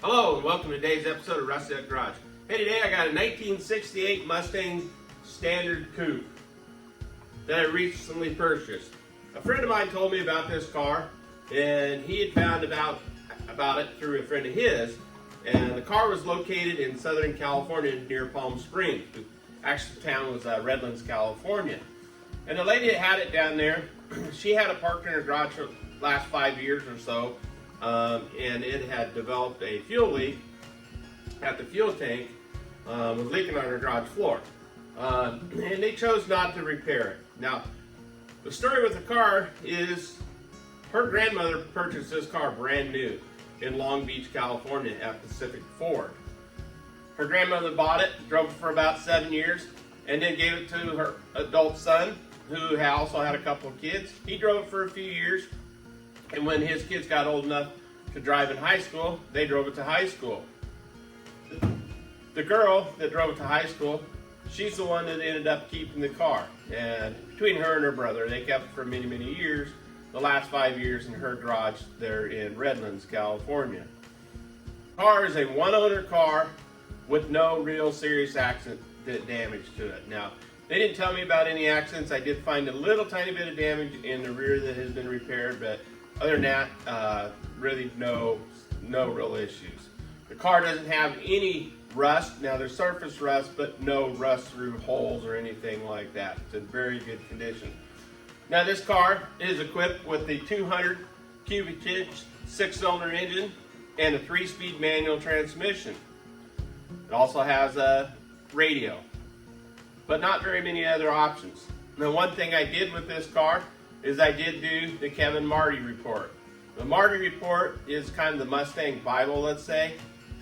Hello and welcome to today's episode of Rusty Duck Garage. Hey, today I got a 1968 Mustang Standard Coupe that I recently purchased. A friend of mine told me about this car, and he had found about it through a friend of his. And the car was located in Southern California near Palm Springs. Actually, the town was Redlands, California. And the lady that had it down there, she had it parked in her garage for the last 5 years or so. And it had developed a fuel leak at the fuel tank, was leaking on her garage floor. And they chose not to repair it. Now, the story with the car is her grandmother purchased this car brand new in Long Beach, California at Pacific Ford. Her grandmother bought it, drove it for about 7 years, and then gave it to her adult son, who also had a couple of kids. He drove it for a few years. And when his kids got old enough to drive in high school, they drove it to high school. The girl that drove it to high school, she's the one that ended up keeping the car. And between her and her brother, they kept it for many, many years. The last 5 years in her garage there in Redlands, California. The car is a one-owner car with no real serious accident damage to it. Now, they didn't tell me about any accidents. I did find a little tiny bit of damage in the rear that has been repaired, but other than that, really no real issues. The car doesn't have any rust. Now there's surface rust, but no rust through holes or anything like that. It's in very good condition. Now this car is equipped with a 200 cubic inch 6-cylinder engine and a 3-speed manual transmission. It also has a radio, but not very many other options. Now one thing I did with this car is I did do the Kevin Marty report. The Marty report is kind of the Mustang Bible, let's say.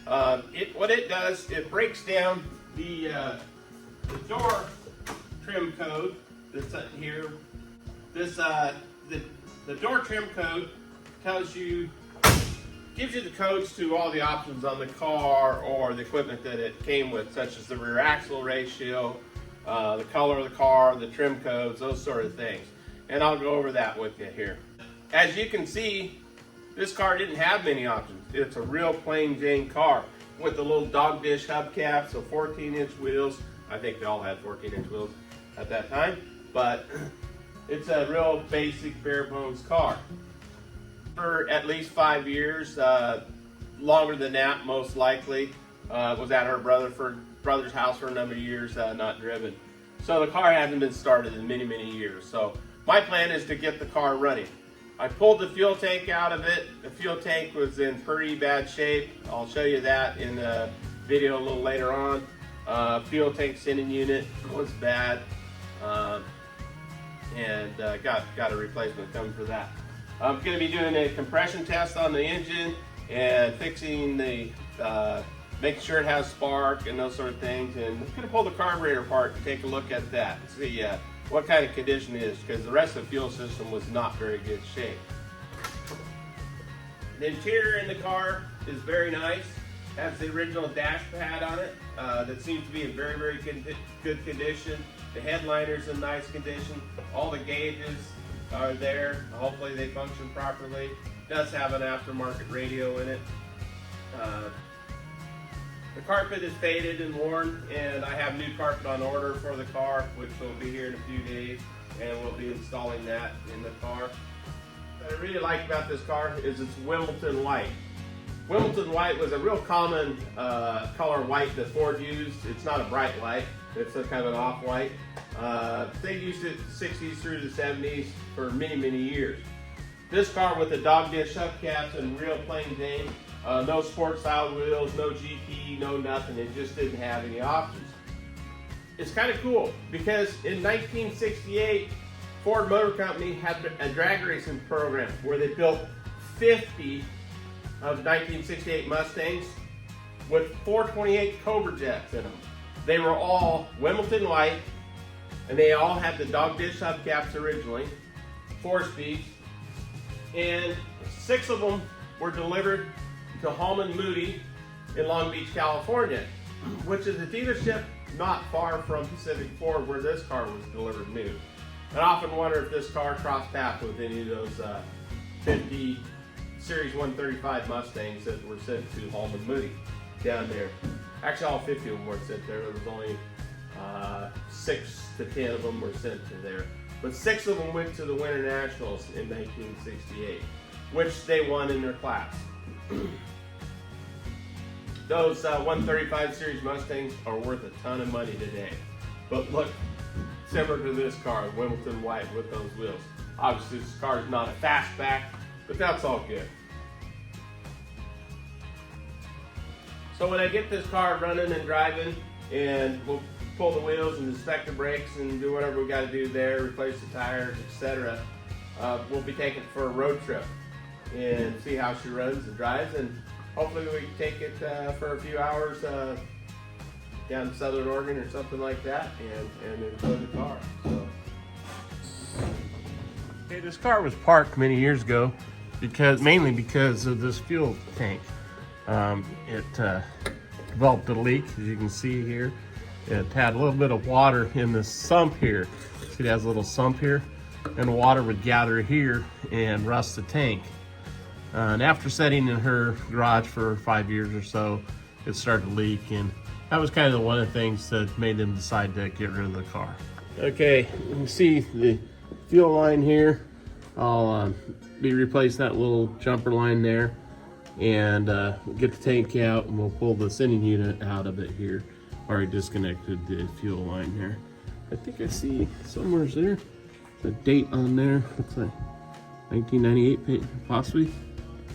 What it does, it breaks down the door trim code that's here. The door trim code gives you the codes to all the options on the car or the equipment that it came with, such as the rear axle ratio, the color of the car, the trim codes, those sort of things. And I'll go over that with you here. As you can see, this car didn't have many options. It's a real plain Jane car with the little dog dish hubcap, so 14-inch wheels. I think they all had 14-inch wheels at that time, but it's a real basic bare bones car. For at least 5 years, longer than that most likely, was at her brother's house for a number of years, not driven. So the car hasn't been started in many, many years. So my plan is to get the car running. I pulled the fuel tank out of it. The fuel tank was in pretty bad shape. I'll show you that in the video a little later on. Fuel tank sending unit was bad, and got a replacement coming for that. I'm going to be doing a compression test on the engine and fixing the, making sure it has spark and those sort of things. And I'm going to pull the carburetor apart and take a look at that and see what kind of condition it is, because the rest of the fuel system was not very good shape. The interior in the car is very nice. Has the original dash pad on it that seems to be in very, very good condition. The headliner's in nice condition. All the gauges are there. Hopefully they function properly. It does have an aftermarket radio in it. The carpet is faded and worn, and I have new carpet on order for the car, which will be here in a few days, and we'll be installing that in the car. What I really like about this car is it's Wimbledon white. Wimbledon white was a real common color white that Ford used. It's not a bright white, it's a kind of an off-white. They used it in the 60s through the 70s for many, many years. This car with the dog dish hubcaps and real plain Jane, no sport style wheels, no GT, no nothing. It just didn't have any options. It's kind of cool because in 1968, Ford Motor Company had a drag racing program where they built 50 of 1968 Mustangs with 428 Cobra jets in them. They were all Wimbledon white, and they all had the dog dish hubcaps originally, 4-speeds, and 6 of them were delivered to Holman and Moody in Long Beach, California, which is a dealership not far from Pacific Ford where this car was delivered new. And I often wonder if this car crossed paths with any of those 50 Series 135 Mustangs that were sent to Holman and Moody down there. Actually, all 50 of them were sent there. There was only 6 to 10 of them were sent to there. But 6 of them went to the Winter Nationals in 1968, which they won in their class. Those 135 Series Mustangs are worth a ton of money today. But look, similar to this car, Wimbledon white with those wheels. Obviously, this car is not a fastback, but that's all good. So when I get this car running and driving, and we'll pull the wheels and inspect the brakes and do whatever we got to do there, replace the tires, etc., we'll be taking it for a road trip and see how she runs and drives, and hopefully we can take it for a few hours down to Southern Oregon or something like that, and enjoy the car. So. Okay, this car was parked many years ago mainly because of this fuel tank. It developed a leak, as you can see here. It had a little bit of water in the sump here. See, it has a little sump here, and water would gather here and rust the tank. And after setting in her garage for 5 years or so, it started to leak, and that was kind of one of the things that made them decide to get rid of the car. Okay, you can see the fuel line here. I'll be replacing that little jumper line there, and get the tank out, and we'll pull the sending unit out of it here. Already disconnected the fuel line there. I think I see somewhere's there. There's a date on there. Looks like 1998, possibly.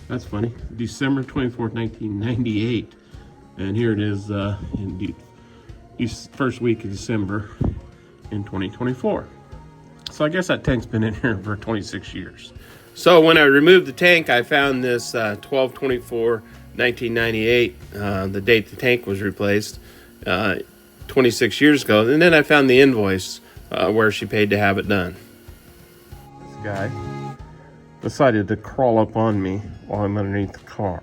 That's funny. December 24th, 1998. And here it is in the first week of December in 2024. So I guess that tank's been in here for 26 years. So when I removed the tank, I found this 12/24/1998, the date the tank was replaced, 26 years ago. And then I found the invoice where she paid to have it done. This guy decided to crawl up on me while I'm underneath the car.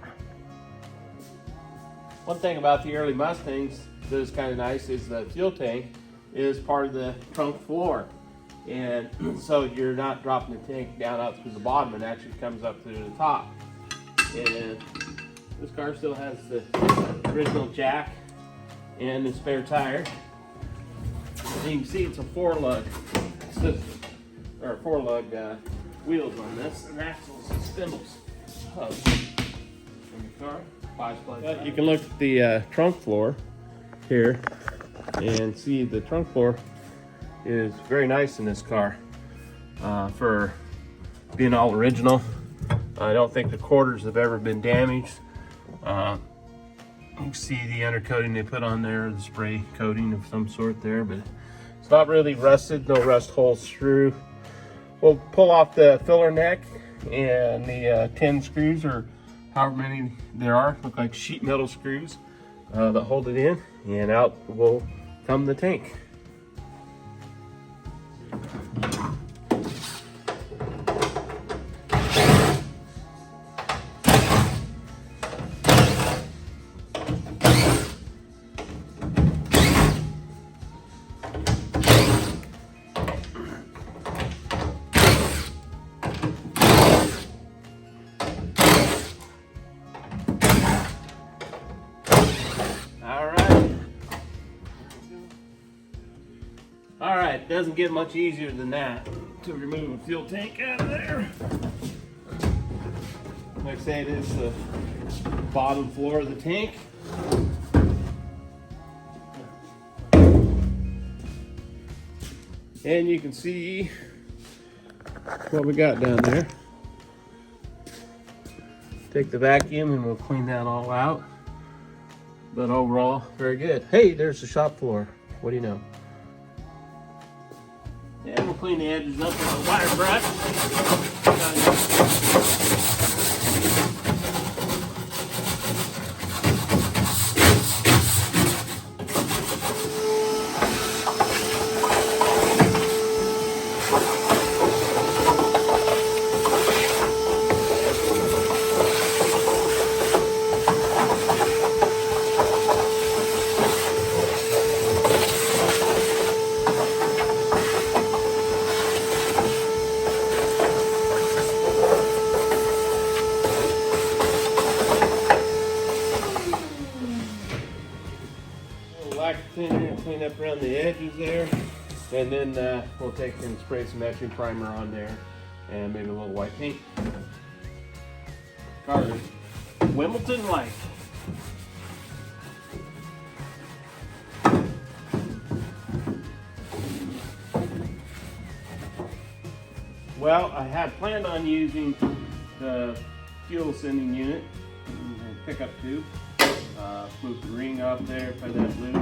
One thing about the early Mustangs that is kind of nice is the fuel tank is part of the trunk floor. And so you're not dropping the tank down out through the bottom, it actually comes up through the top. And this car still has the original jack and the spare tire. And you can see it's a 4-lug system, or 4-lug wheels on this, and axles and spindles. Hubs in the car. You can look at the trunk floor here and see the trunk floor is very nice in this car for being all original. I don't think the quarters have ever been damaged. You can see the undercoating they put on there, the spray coating of some sort there, but it's not really rusted, no rust holes through. We'll pull off the filler neck and the 10 screws, or however many there are, look like sheet metal screws that hold it in, and out will come the tank. Alright, doesn't get much easier than that to remove a fuel tank out of there. Like I say, it is the bottom floor of the tank. And you can see what we got down there. Take the vacuum and we'll clean that all out. But overall, very good. Hey, there's the shop floor. What do you know? And we'll clean the edges up with a wire brush. black thinner, clean up around the edges there. And then we'll take and spray some etching primer on there and maybe a little white paint. Car is Wimbledon Light. Well, I had planned on using the fuel sending unit and pickup tube. Flip the ring off there, put that loose,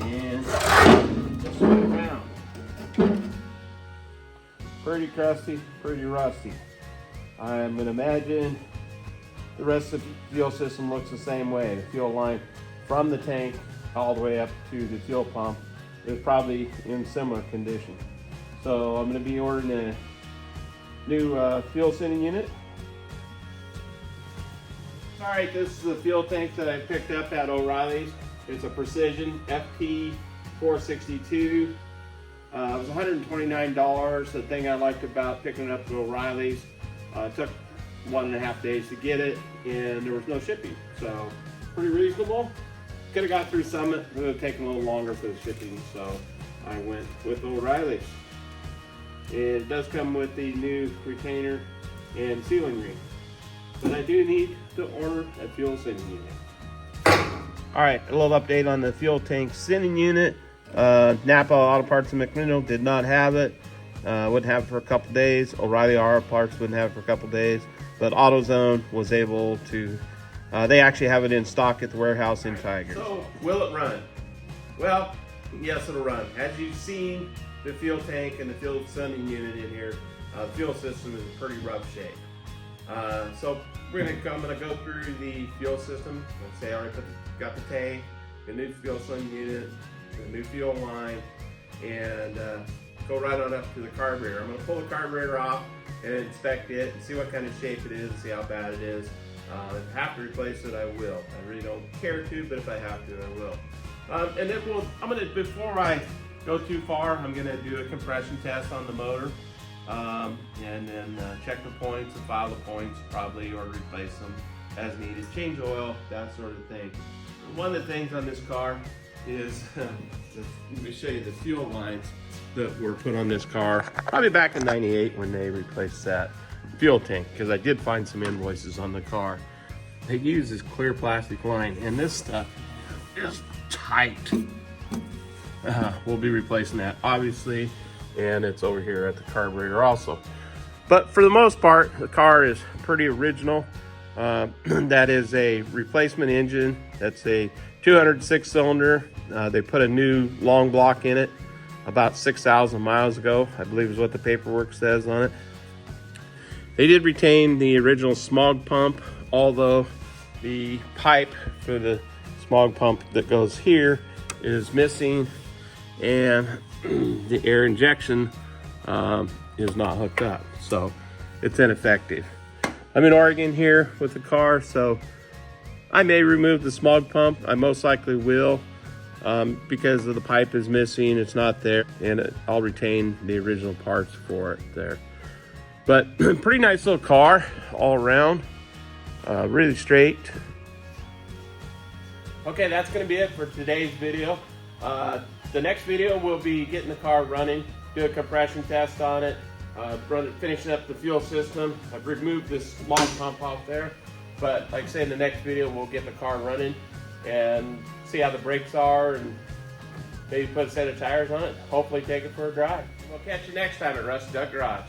and just what I found. Pretty crusty, pretty rusty. I'm going to imagine the rest of the fuel system looks the same way. The fuel line from the tank all the way up to the fuel pump is probably in similar condition. So I'm going to be ordering a new fuel sending unit. All right, this is the fuel tank that I picked up at O'Reilly's. It's a Precision FT 462. It was $129. The thing I liked about picking it up at O'Reilly's, it took 1.5 days to get it, and there was no shipping. So pretty reasonable. Could have got through Summit, it would have taken a little longer for the shipping, so I went with O'Reilly's. It does come with the new retainer and sealing ring. But I do need to order a fuel sending unit. All right, a little update on the fuel tank sending unit. Napa Auto Parts and McMinnville did not have it. Wouldn't have it for a couple days. O'Reilly Auto Parts wouldn't have it for a couple days. But AutoZone was able to, they actually have it in stock at the warehouse in Tigers. So, will it run? Well, yes, it'll run. As you've seen, the fuel tank and the fuel sending unit in here, the fuel system is in pretty rough shape. So I'm gonna go through the fuel system and say, all right, got the tank, the new fuel sending unit, the new fuel line, and go right on up to the carburetor. I'm gonna pull the carburetor off and inspect it and see what kind of shape it is and see how bad it is. If I have to replace it, I will. I really don't care to, but if I have to, I will. And then before I go too far, I'm gonna do a compression test on the motor. And then check the points and file the points probably, or replace them as needed, change oil, that sort of thing. One of the things on this car is, let me show you the fuel lines that were put on this car, probably back in '98 when they replaced that fuel tank, because I did find some invoices on the car. They use this clear plastic line, and this stuff is tight. We'll be replacing that, obviously, and it's over here at the carburetor also. But for the most part, the car is pretty original. That is a replacement engine. That's a 206 cylinder. They put a new long block in it about 6,000 miles ago, I believe is what the paperwork says on it. They did retain the original smog pump, although the pipe for the smog pump that goes here is missing, and the air injection is not hooked up, so it's ineffective. I'm in Oregon here with the car, so I may remove the smog pump. I most likely will, because of the pipe is missing, it's not there, and I'll retain the original parts for it there. But pretty nice little car all around, really straight. Okay, that's gonna be it for today's video. The next video will be getting the car running, do a compression test on it, finishing up the fuel system. I've removed this smog pump off there, but like I say, in the next video we'll get the car running and see how the brakes are, and maybe put a set of tires on it, hopefully take it for a drive. We'll catch you next time at Rusty Duck Garage.